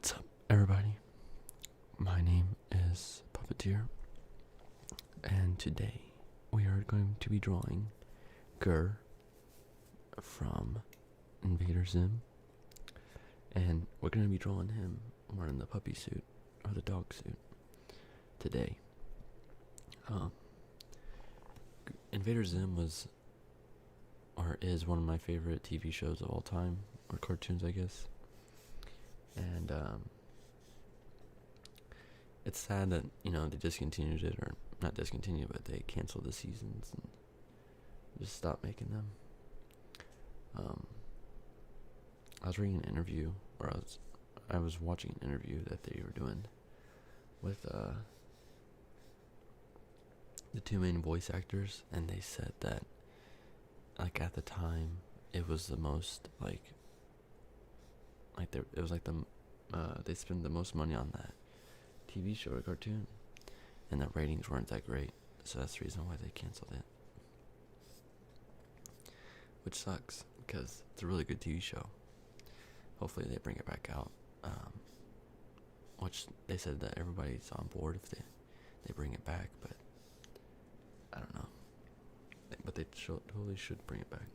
What's up, everybody? My name is Puppeteer, and today we are going to be drawing Gur from Invader Zim, and we're going to be drawing him wearing the puppy suit, or the dog suit, today. Invader Zim was, or is, one of my favorite TV shows of all time, or cartoons, I guess. And it's sad that, they discontinued it, or not discontinued, but they canceled the seasons and just stopped making them. I was reading an interview, or I was watching an interview that they were doing with the two main voice actors, and they said that, at the time, it was the most, it was they spent the most money on that TV show or cartoon, and the ratings weren't that great, so that's the reason why they canceled it. Which sucks, because it's a really good TV show. Hopefully they bring it back out, which they said that everybody's on board if they bring it back, but I don't know. But they totally should bring it back.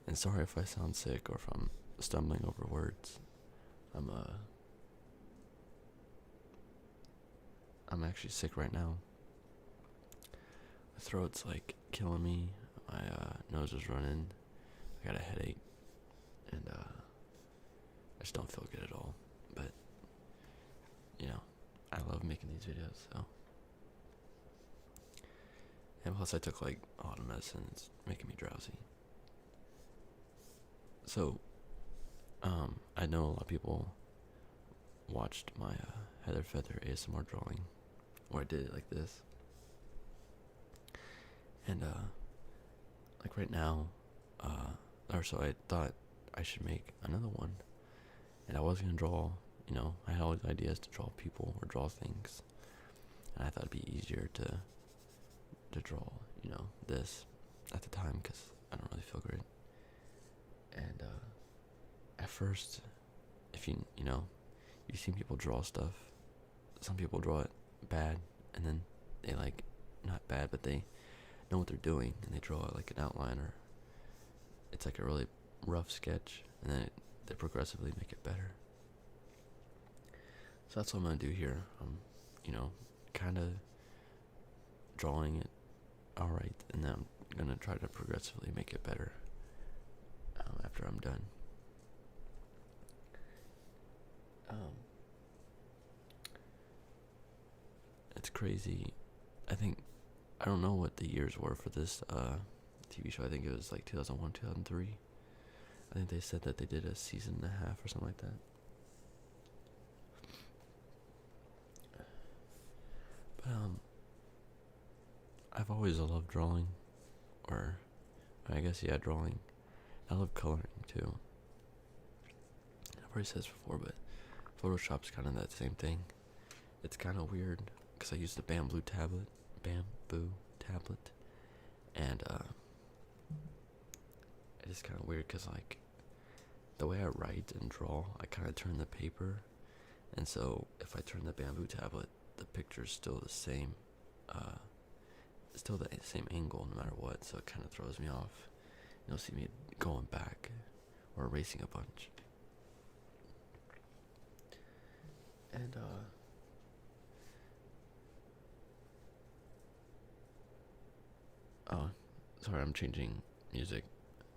And sorry if I sound sick or if I'm stumbling over words. I'm actually sick right now. My throat's killing me. My nose is running. I got a headache, and I just don't feel good at all. But I love making these videos, so. And plus, I took a lot of medicine. It's making me drowsy. So, I know a lot of people watched my Heather Feather ASMR drawing, where I did it like this. And, right now, so I thought I should make another one. And I was going to draw, I had all these ideas to draw people or draw things. And I thought it'd be easier to draw, this at the time, because I don't really feel great. And at first, if you've seen people draw stuff, some people draw it bad, and then they not bad, but they know what they're doing, and they draw an outline, or it's a really rough sketch, and then they progressively make it better. So that's what I'm gonna do here. I'm kind of drawing it alright, and then I'm gonna try to progressively make it better after I'm done. It's crazy. I don't know what the years were for this TV show. I think it was 2001, 2003. I think they said that they did a season and a half or something like that. But I've always loved drawing, or I guess drawing. I love coloring too. I've already said this before, but Photoshop's kind of that same thing. It's kind of weird because I use the bamboo tablet, and it's kind of weird because the way I write and draw, I kind of turn the paper, and so if I turn the bamboo tablet, the picture's still the same, still the same angle no matter what, so it kind of throws me off. You'll see me going back or erasing a bunch. And oh, sorry, I'm changing music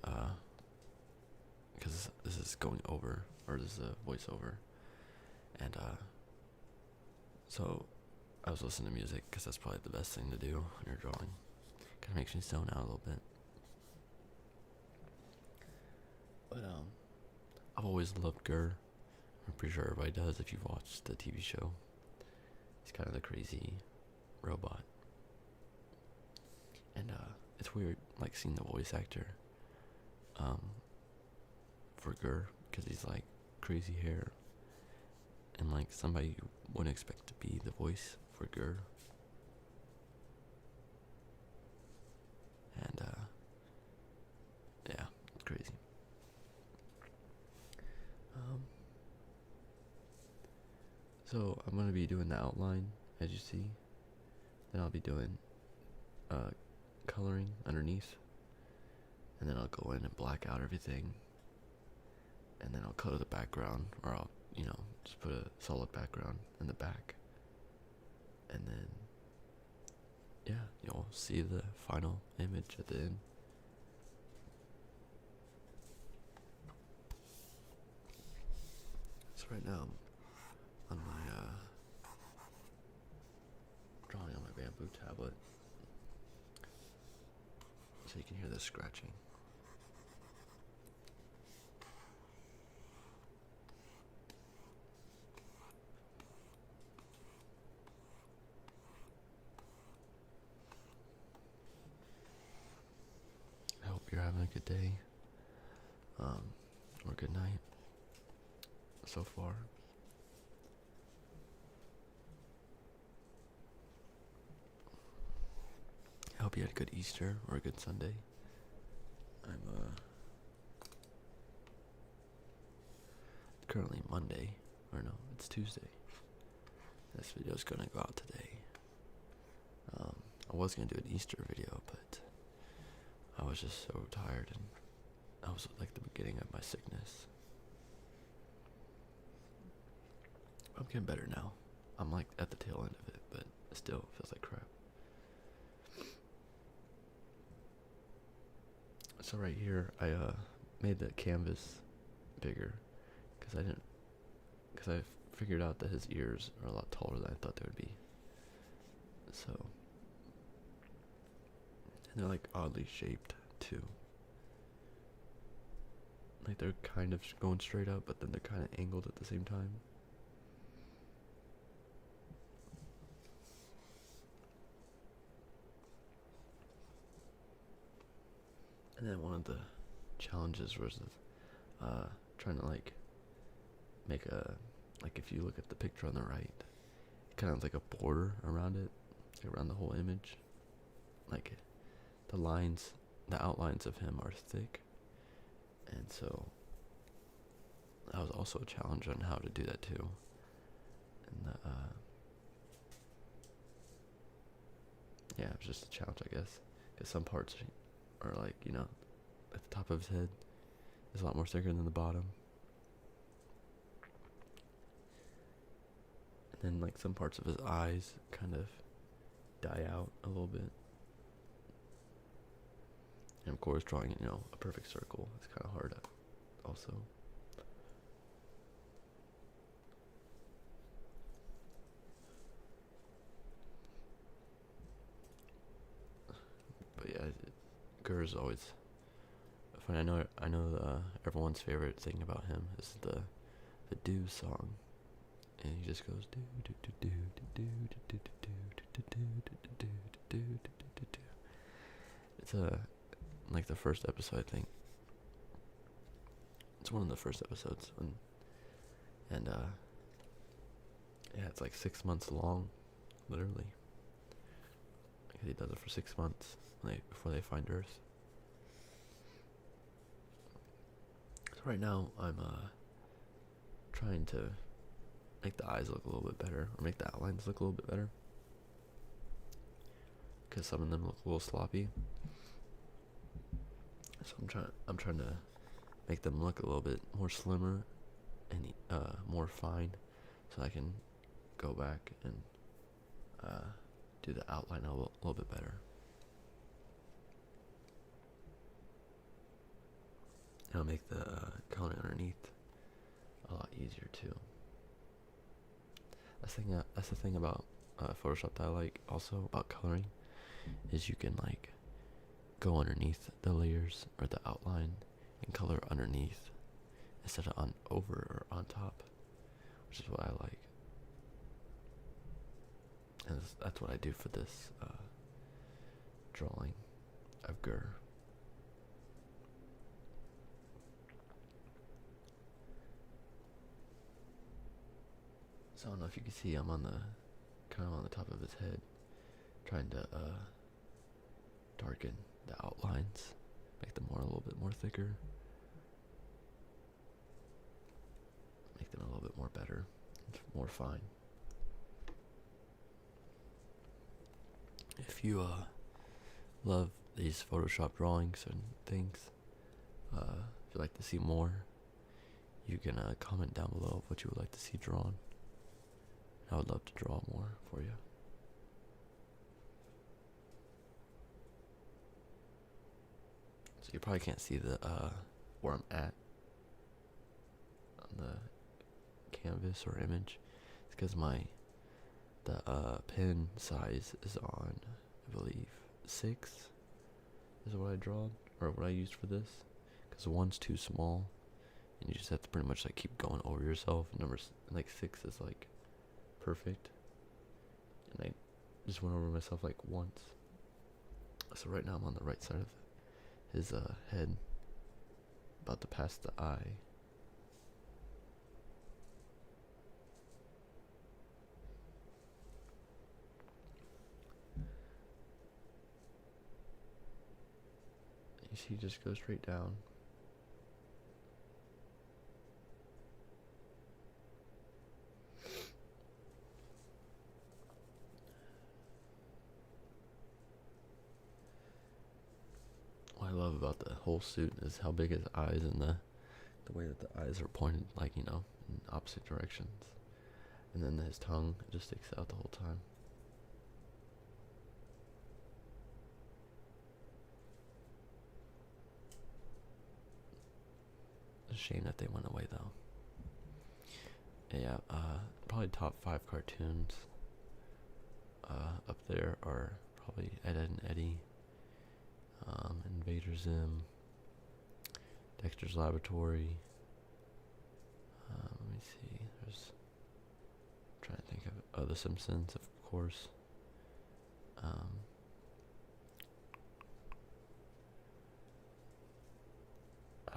because this is going over, or this is a voiceover, and so I was listening to music because that's probably the best thing to do when you're drawing. Kind of makes me zone out a little bit. But I've always loved Gur. I'm pretty sure everybody does if you've watched the TV show. He's kind of the crazy robot. And it's weird seeing the voice actor for Gur, because he's crazy hair, and somebody you wouldn't expect to be the voice for Gur. And yeah, it's crazy. So I'm gonna be doing the outline, as you see. Then I'll be doing coloring underneath, and then I'll go in and black out everything, and then I'll color the background, or I'll, just put a solid background in the back, and then, yeah, you'll see the final image at the end. So right now, I'm on my, drawing on my bamboo tablet, so you can hear the scratching. I hope you're having a good day, or good night, so far. I hope you had a good Easter or a good Sunday. I'm currently Monday, or no, it's Tuesday. This video's gonna go out today. I was gonna do an Easter video, but I was just so tired, and I was like the beginning of my sickness. I'm getting better now. I'm like at the tail end of it, but it still feels like crap. So right here, I made the canvas bigger because I figured out that his ears are a lot taller than I thought they would be. So, and they're like oddly shaped too. Like they're kind of going straight up, but then they're kind of angled at the same time. And then one of the challenges was trying to like make if you look at the picture on the right, kind of like a border around it, like around the whole image. Like the outlines of him are thick, and so that was also a challenge on how to do that too. And yeah, it was just a challenge, I guess, because some parts are like, at the top of his head is a lot more thicker than the bottom. And then like some parts of his eyes kind of die out a little bit. And of course drawing, a perfect circle is kind of hard also. But yeah, Gur's always funny. I know everyone's favorite thing about him is the do song, and he just goes do do do do do do do do do do do do do. It's like the first episode, I think. It's one of the first episodes, and yeah, it's like 6 months long, literally. He does it for 6 months before they find Earth. So right now I'm trying to make the eyes look a little bit better, or make the outlines look a little bit better, because some of them look a little sloppy. So I'm trying to make them look a little bit more slimmer and more fine, so I can go back and do the outline a little bit better. It'll make the coloring underneath a lot easier too. That's the thing about Photoshop that I like also about coloring, is you can like go underneath the layers or the outline and color underneath instead of on over or on top, which is what I like. And that's what I do for this drawing of Gur. So I don't know if you can see, I'm on the top of his head, trying to darken the outlines, make them a little bit more thicker, make them a little bit more better, more fine. if you love these Photoshop drawings and things, if you'd like to see more, you can comment down below what you would like to see drawn. I would love to draw more for you. So you probably can't see the where I'm at on the canvas or image. It's because the pen size is on, I believe, 6 is what I drawn, or what I used for this, because 1's too small and you just have to pretty much like keep going over yourself. Like 6 is like perfect, and I just went over myself like once. So right now I'm on the right side of his head, about to pass the eye. You see, just go straight down. What I love about the whole suit is how big his eyes and the way that the eyes are pointed, like, you know, in opposite directions. And then his tongue just sticks out the whole time. It's a shame that they went away though. Yeah, probably top 5 cartoons up there are probably Ed, Edd n Eddy, Invader Zim, Dexter's Laboratory. Let me see. I'm trying to think of The Simpsons, of course. I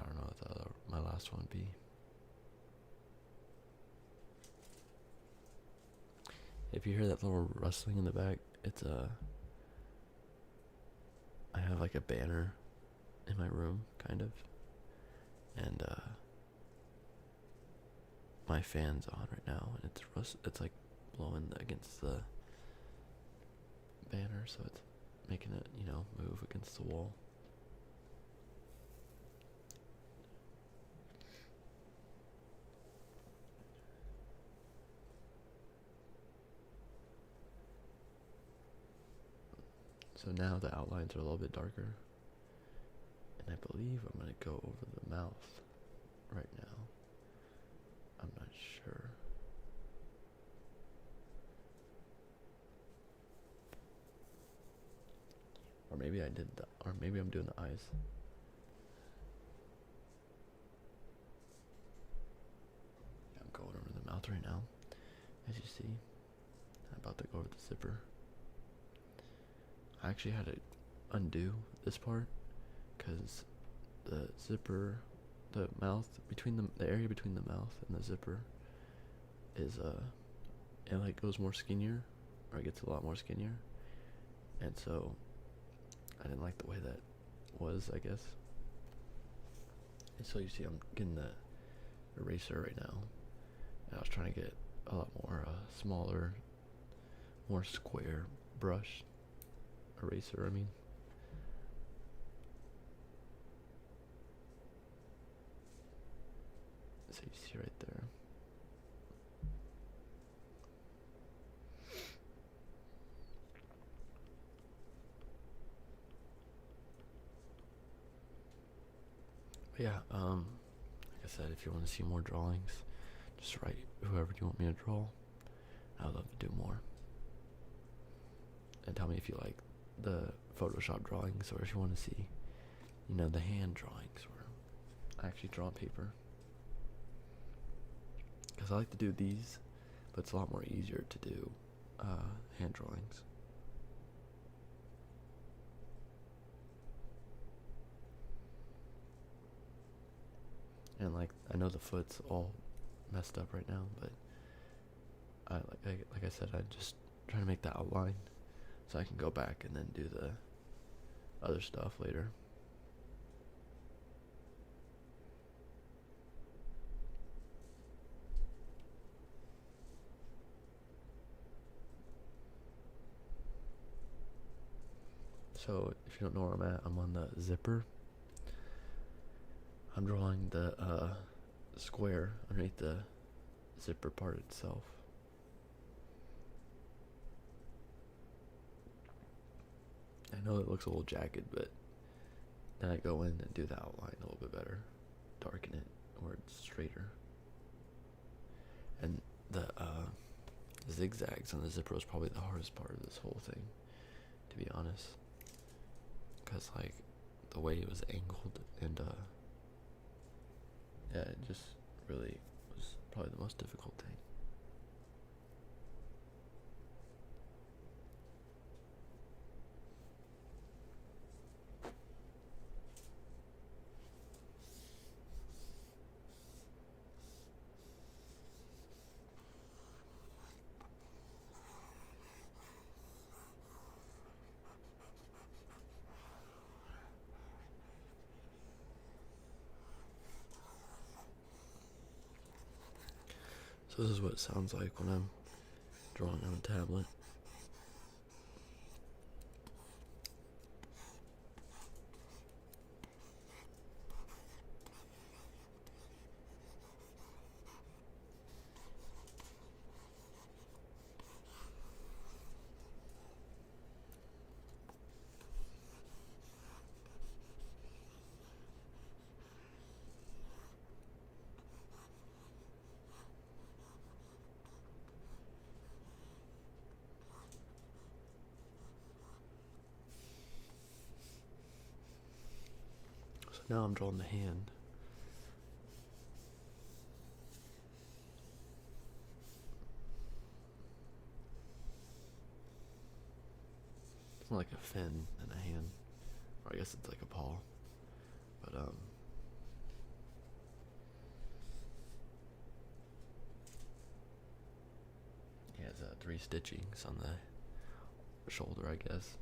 don't know what my last one would be. If you hear that little rustling in the back, it's I have like a banner in my room, kind of, and my fan's on right now, and it's like blowing against the banner, so it's making it, you know, move against the wall. So now the outlines are a little bit darker, and I believe I'm going to go over the mouth right now. I'm not sure. Or maybe or maybe I'm doing the eyes. I'm going over the mouth right now, as you see. I'm about to go over the zipper. I actually had to undo this part because the zipper, the mouth, the area between the mouth and the zipper is it like goes more skinnier, or it gets a lot more skinnier, and so I didn't like the way that was, I guess. And so you see I'm getting the eraser right now, and I was trying to get a lot more smaller, more square brush. Eraser, I mean. So you see right there. But yeah, like I said, if you want to see more drawings, just write whoever you want me to draw. I would love to do more. And tell me if you like the Photoshop drawings, or if you want to see, you know, the hand drawings where I actually draw on paper. Because I like to do these, but it's a lot more easier to do hand drawings. And like, I know the foot's all messed up right now, but like I said, I just try to make the outline so I can go back and then do the other stuff later. So if you don't know where I'm at, I'm on the zipper. I'm drawing the square underneath the zipper part itself. I know it looks a little jagged, but then I go in and do the outline a little bit better, darken it or it's straighter. And the zigzags on the zipper was probably the hardest part of this whole thing, to be honest, because like the way it was angled and yeah, it just really was probably the most difficult thing. So this is what it sounds like when I'm drawing on a tablet. So now I'm drawing the hand. It's more like a fin than a hand. Or I guess it's like a paw. But he has 3 stitchings on the shoulder, I guess.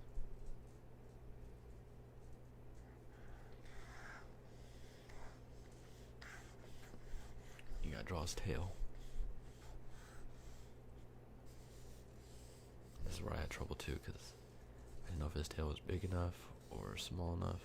You gotta draw his tail. This is where I had trouble too, because I didn't know if his tail was big enough or small enough.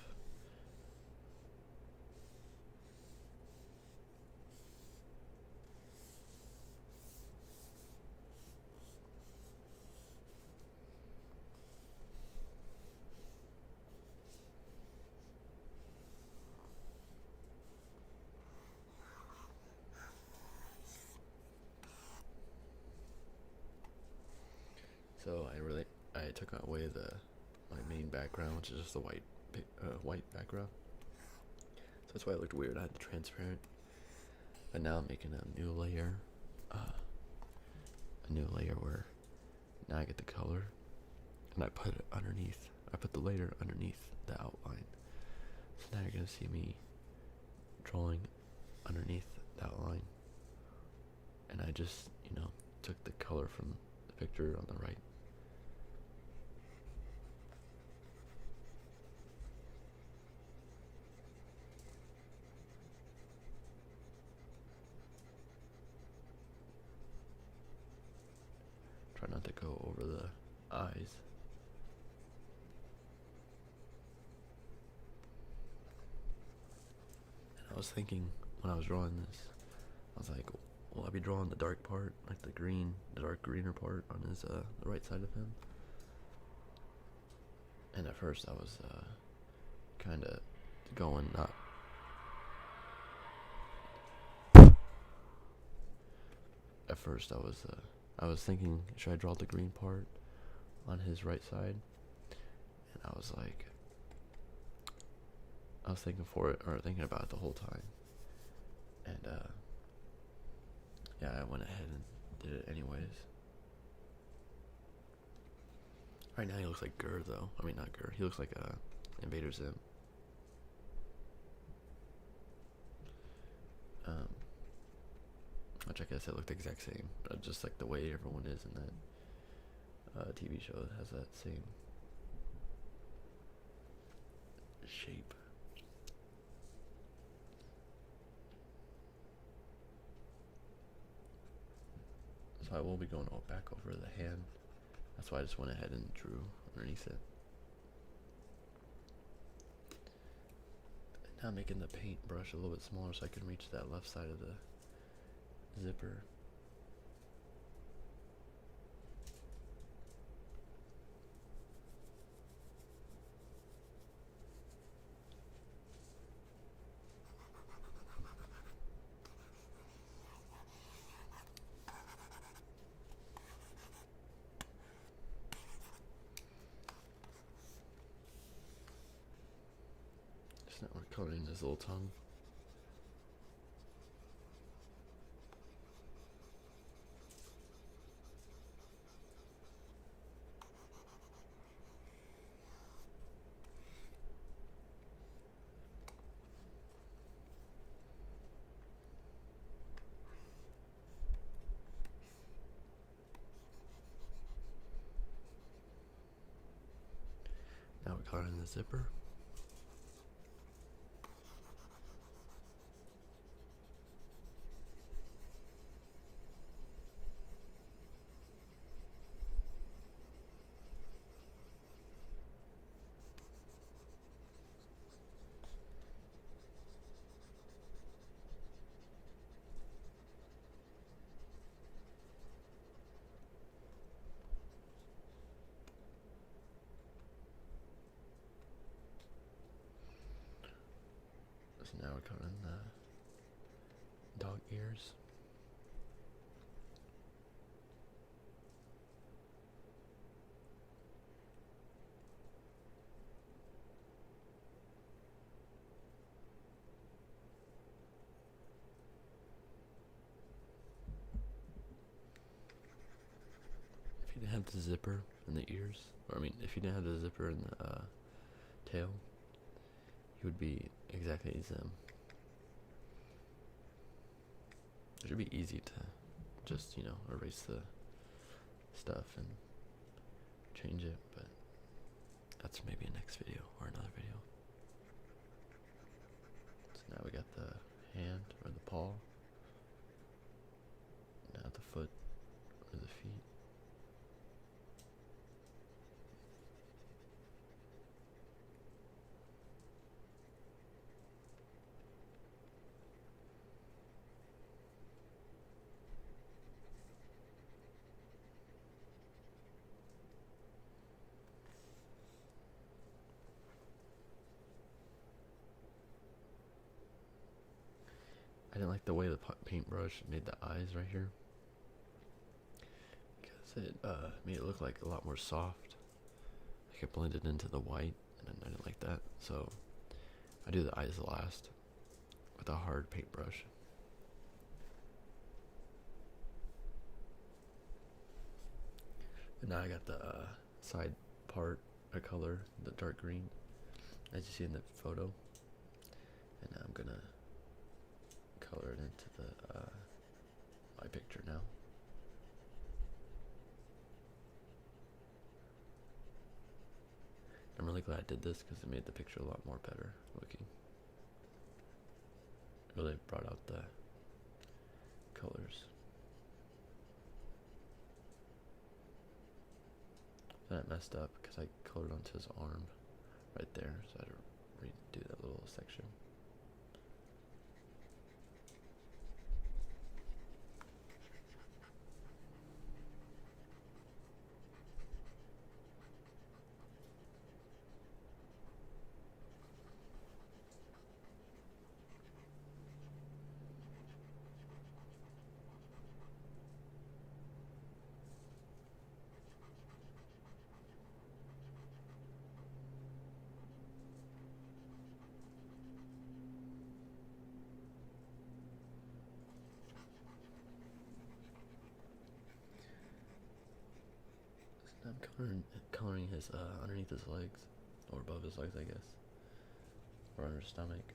So I took away my main background, which is just the white background. So that's why it looked weird. I had the transparent, but now I'm making a new layer where now I get the color, and I put it underneath. I put the layer underneath the outline. So now you're gonna see me drawing underneath the outline, and I just took the color from the picture on the right. Try not to go over the eyes. And I was thinking when I was drawing this, I was like, will I be drawing the dark part, like the dark greener part on his the right side of him? And at first I was kind of going not. At first I was thinking, should I draw the green part on his right side? And I was thinking about it the whole time. And yeah, I went ahead and did it anyways. Right now he looks like Gur though. I mean not Gur. He looks like Invader Zim. Which I guess it looked the exact same, just like the way everyone is in that TV show that has that same shape. So I will be going back over the hand. That's why I just went ahead and drew underneath it. Now I'm making the paintbrush a little bit smaller so I can reach that left side of the zipper. Just now we're coloring his little tongue. Now we're coloring the zipper. So now we're coloring the dog ears. If you didn't have the zipper in the ears, or I mean, if you didn't have the zipper in the tail, he would be exactly Zim. It should be easy to just, erase the stuff and change it, but that's maybe a next video or another video. So now we got the hand or the paw. Now the foot or the feet. I didn't like the way the paintbrush made the eyes right here, because it made it look like a lot more soft. Like it blended into the white, and I didn't like that. So I do the eyes last with a hard paintbrush. And now I got the side part of color, the dark green, as you see in the photo. And now I'm gonna color it into the my picture now. I'm really glad I did this because it made the picture a lot more better looking. It really brought out the colors. Then I messed up because I colored onto his arm right there, so I had to redo that little section. I'm coloring his underneath his legs, or above his legs, I guess, or under his stomach.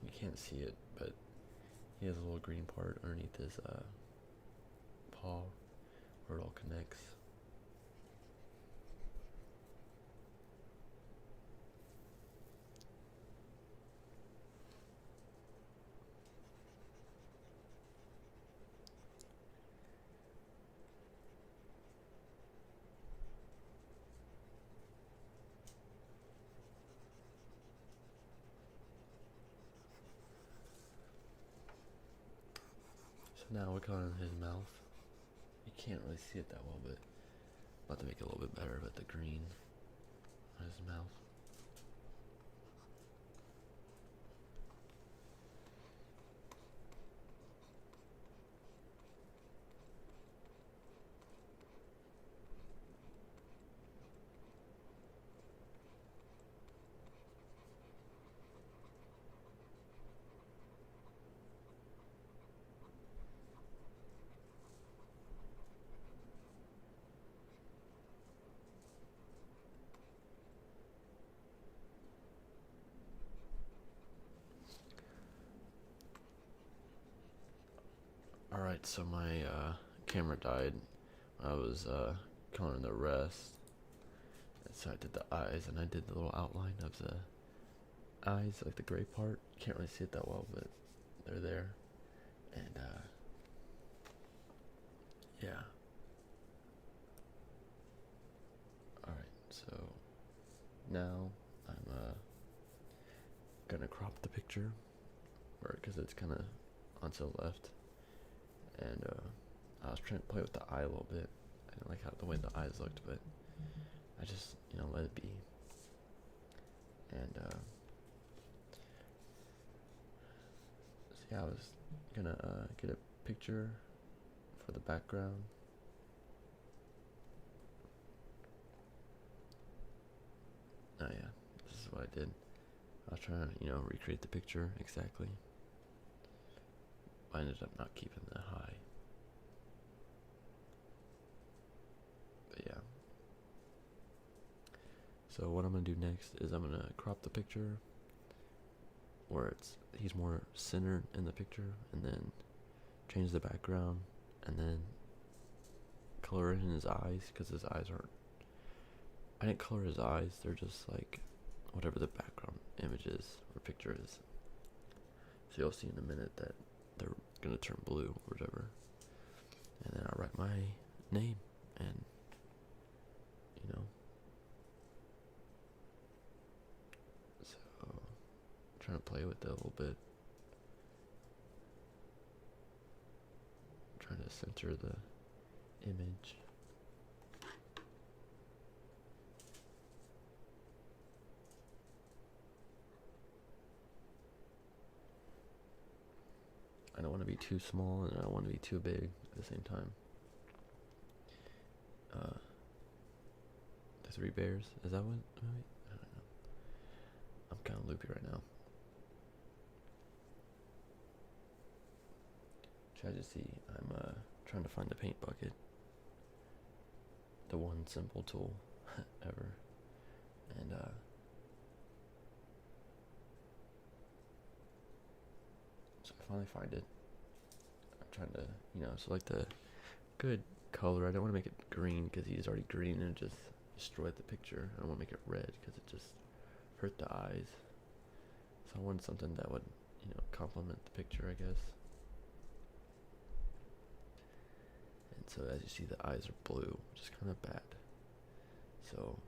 You can't see it, but he has a little green part underneath his paw, where it all connects. now we're coloring his mouth. You can't really see it that well, but I'm about to make it a little bit better with the green on his mouth. Alright, so my camera died when I was coloring the rest. And so I did the eyes, and I did the little outline of the eyes, like the gray part. Can't really see it that well, but they're there. And yeah. Alright, so now I'm gonna crop the picture, or because it's kind of onto the left. And I was trying to play with the eye a little bit. I didn't like how the way the eyes looked, but I just, let it be. And so yeah, I was gonna get a picture for the background. Oh yeah, this is what I did. I was trying to, recreate the picture exactly. I ended up not keeping that high. But yeah. So what I'm going to do next is I'm going to crop the picture where he's more centered in the picture, and then change the background, and then color in his eyes, because his eyes aren't, I didn't color his eyes, they're just like whatever the background image is or picture is. So you'll see in a minute that they're gonna turn blue or whatever, and then I'll write my name, and so I'm trying to play with it a little bit, trying to center the image. I don't want to be too small, and I don't want to be too big at the same time. The Three Bears, is that what movie? I don't know. I'm kind of loopy right now. Try to see. I'm trying to find the paint bucket. The one simple tool ever. And so I finally find it. I'm trying to, select the good color. I don't want to make it green because he's already green and it just destroyed the picture. I don't want to make it red because it just hurt the eyes. So I wanted something that would, complement the picture, I guess. And so as you see, the eyes are blue, which is kind of bad. So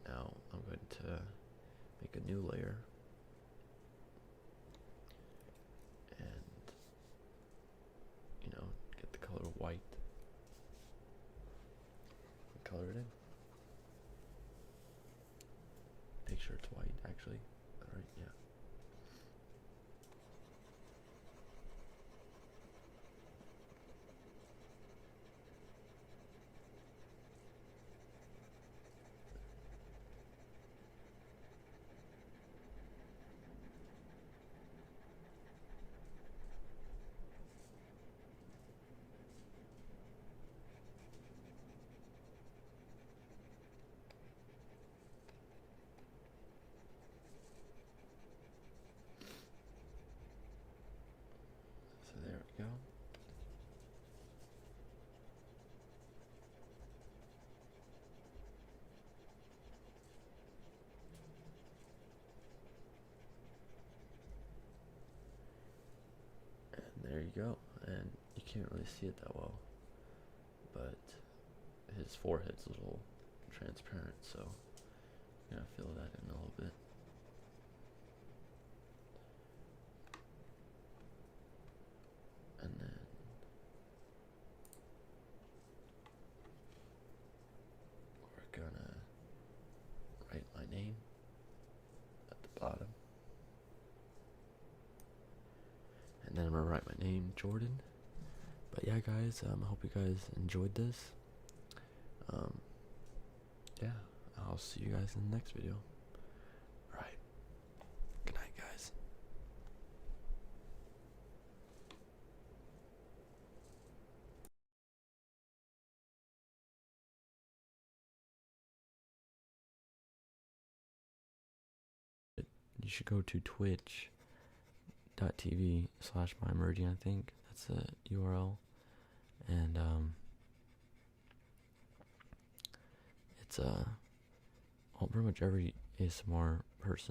now I'm going to make a new layer. And, get the color white. And color it in. Make sure it's white, actually. Alright, yeah. So there we go. And there you go. And you can't really see it that well, but his forehead's a little transparent, so I'm gonna fill that in a little bit. And then Jordan. But yeah, guys, I hope you guys enjoyed this. Yeah, I'll see you guys in the next video. Alright, good night, guys. You should go to twitch.tv/mymeridian, I think. That's the URL. And, it's, well, pretty much every ASMR person